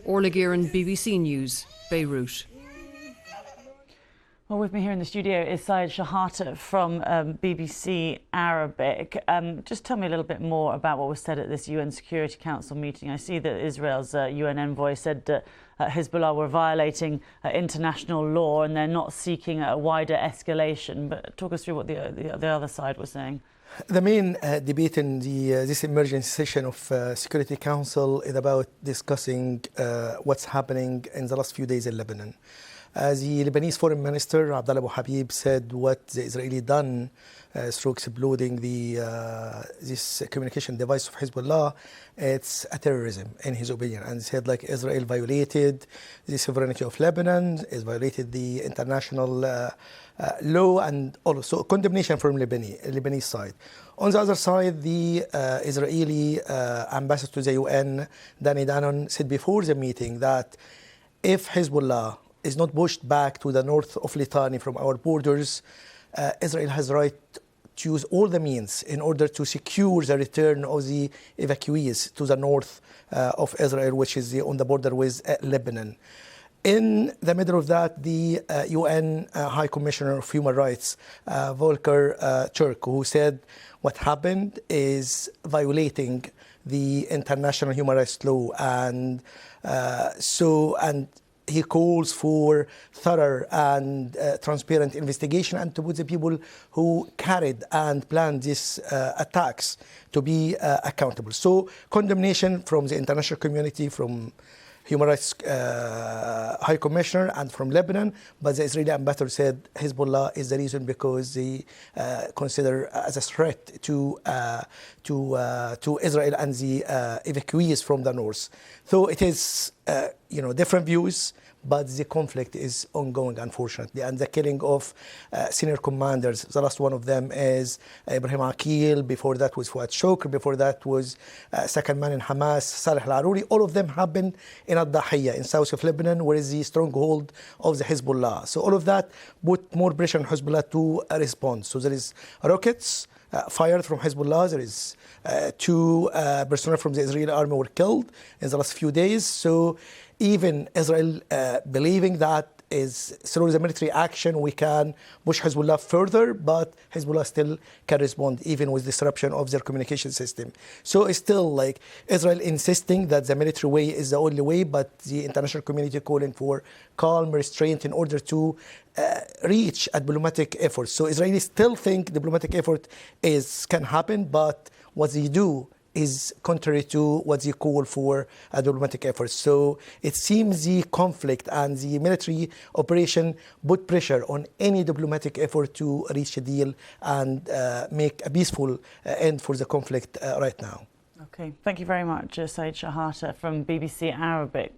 Orla Guerin, BBC News, Beirut. Well, with me here in the studio is Shehata from BBC Arabic. Just tell me a little bit more about what was said at this UN Security Council meeting. I see that Israel's UN envoy said that Hezbollah were violating international law and they're not seeking a wider escalation. But talk us through what the other side was saying. The main debate in this emergency session of Security Council is about discussing what's happening in the last few days in Lebanon. The Lebanese Foreign Minister, Abdullah Abu Habib, said what the Israeli done through exploding this communication device of Hezbollah, it's a terrorism, in his opinion. And said like Israel violated the sovereignty of Lebanon, it violated the international law, and also condemnation from Lebanese side. On the other side, the Israeli ambassador to the UN, Danny Danon, said before the meeting that if Hezbollah is not pushed back to the north of Litani from our borders, Israel has the right to use all the means in order to secure the return of the evacuees to the north of Israel, which is on the border with Lebanon. In the middle of that, the UN High Commissioner of Human Rights, Volker Turk, who said what happened is violating the international human rights law, and he calls for thorough and transparent investigation and to put the people who carried and planned these attacks to be accountable. So condemnation from the international community, from Human Rights High Commissioner and from Lebanon, but the Israeli ambassador said Hezbollah is the reason because they consider as a threat to Israel and the evacuees from the north. So it is different views, but the conflict is ongoing, unfortunately, and the killing of senior commanders. The last one of them is Ibrahim Aqil. Before that was Fuad Shokr. Before that was second man in Hamas, Saleh Al-Arouri. All of them happened in Al-Dahiyya, in south of Lebanon, where is the stronghold of the Hezbollah. So all of that put more pressure on Hezbollah to respond. So there is rockets fired from Hezbollah. There is two personnel from the Israeli army were killed in the last few days. So even Israel believing that is through the military action we can push Hezbollah further, but Hezbollah still can respond even with disruption of their communication system. So it's still like Israel insisting that the military way is the only way, but the international community calling for calm restraint in order to reach a diplomatic effort. So Israelis still think diplomatic effort can happen, but what they do is contrary to what they call for a diplomatic effort. So it seems the conflict and the military operation put pressure on any diplomatic effort to reach a deal and make a peaceful end for the conflict right now. Okay, thank you very much, Shehata from BBC Arabic.